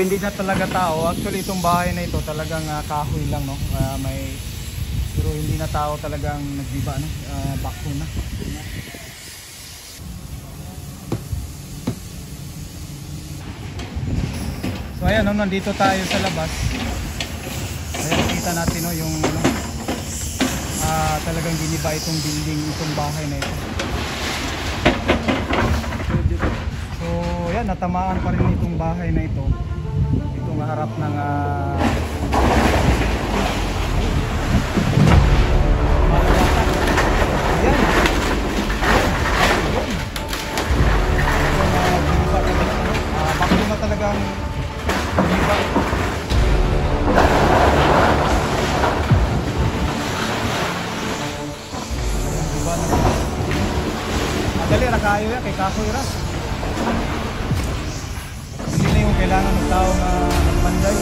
hindi na talaga tao. Actually itong bahay na ito talagang kahoy lang, no. Pero hindi na tao talagang nagbiba, no. Backbone na. So ayan, no, nandito tayo sa labas. Ayan, kita natin, no, yung ano, talagang giniba itong building, itong bahay na ito. So ayan, natamaan pa rin itong bahay na ito. Itong harap ng bakit na talagang giniba. Madali na kayo yan kay kahoy ra. Hindi na yung kailangan ng tao na magpanday.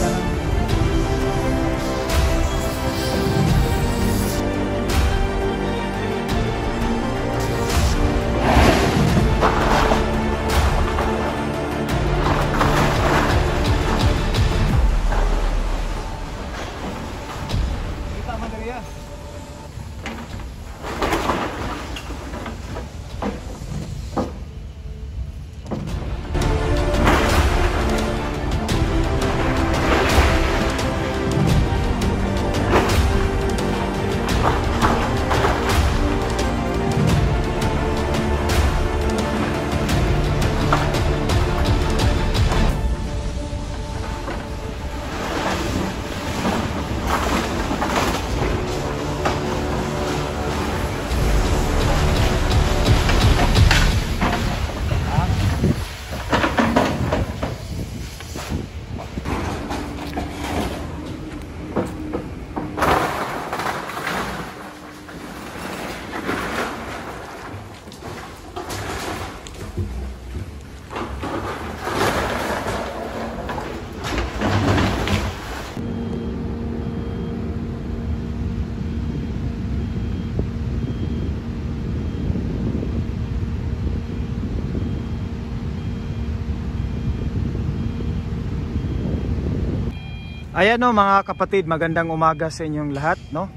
Kita madali yan. Ayan, no, mga kapatid, magandang umaga sa inyong lahat, no.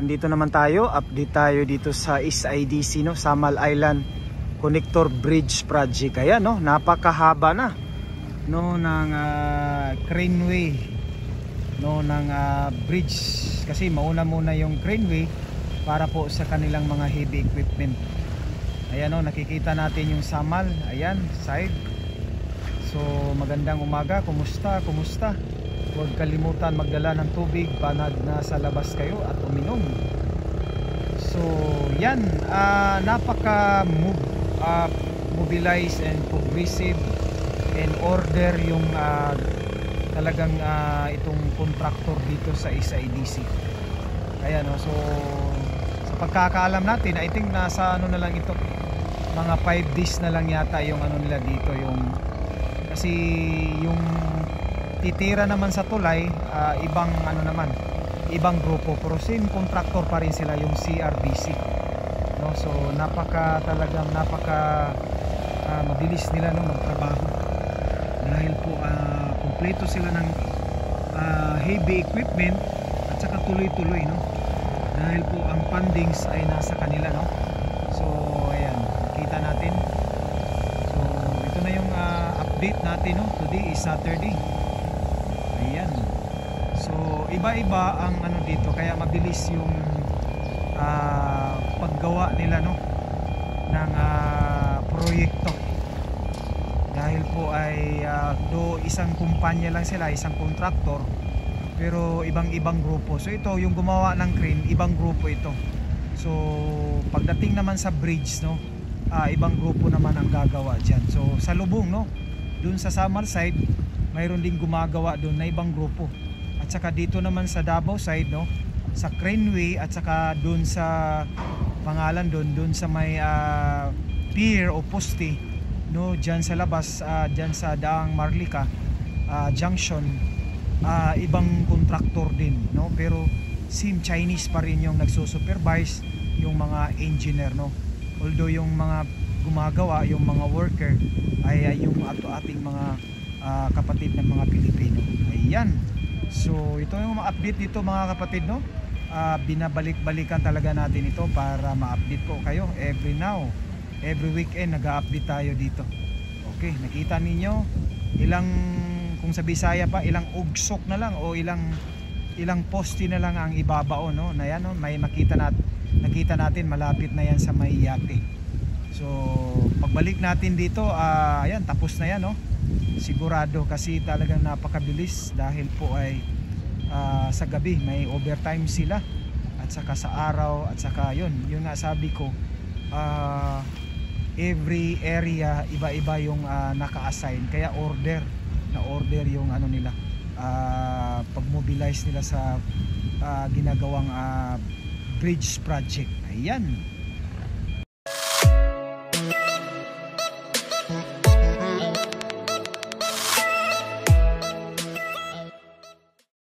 Andito naman tayo, update tayo dito sa SIDC, no, Samal Island Connector Bridge Project. Ayan, no, napakahaba na, no, ng craneway, no, ng bridge, kasi mauna muna yung craneway para po sa kanilang mga heavy equipment. Ayan, no, nakikita natin yung Samal, ayan, side. So magandang umaga, kumusta? Huwag kalimutan magdala ng tubig, panag na sa labas kayo at uminom. So yan, napaka-mobilize and progressive and order yung talagang itong contractor dito sa SIDC. Ayan, no, so sa pagkakaalam natin, I think nasa ano na lang ito, mga 5 days na lang yata yung ano nila dito, yung kasi yung titira naman sa tulay, ibang ano naman, ibang grupo, pero same contractor pa rin sila, yung CRBC, no. So talagang napaka mabilis nila, no, magtrabaho dahil po kumpleto sila ng heavy equipment at saka tuloy-tuloy, no, dahil po ang fundings ay nasa kanila, no. So ayan, kita natin. So ito na yung update natin, no. Today is Saturday. Ayan. So iba-iba ang ano dito, kaya mabilis yung paggawa nila, no, ng proyekto. Dahil po ay do isang kumpanya lang sila, isang contractor, pero ibang-ibang grupo. So ito yung gumawa ng crane, ibang grupo ito. So pagdating naman sa bridge, no, ibang grupo naman ang gagawa diyan. So sa lubong, no, dun sa Samal side, mayroon ding gumagawa doon na ibang grupo. At saka dito naman sa Davao side, no, sa craneway, at saka doon sa pangalan doon sa may pier o poste, no, diyan sa labas, diyan sa Daang Marlica Junction, ibang contractor din, no, pero same Chinese pa rin yung nagsusupervise, yung mga engineer, no. Although yung mga gumagawa, yung mga worker ay yung ating mga kapatid ng mga Pilipino. Ayan. So ito yung mga update dito mga kapatid, no? Binabalik-balikan talaga natin ito para ma-update po kayo every weekend nag-update tayo dito. Okay, nakita ninyo ilang, kung sa Bisaya pa, ilang ugsok na lang o ilang poste na lang ang ibabao, no? Na yan, no? May nakita natin malapit na yan sa Mayate. So pagbalik natin dito, ayan, tapos na yan, no? Sigurado, kasi talagang napakabilis dahil po ay sa gabi may overtime sila, at saka sa araw, at saka yun nga sabi ko, every area iba-iba yung naka-assign, kaya order yung ano nila, pag-mobilize nila sa ginagawang bridge project. Ayan.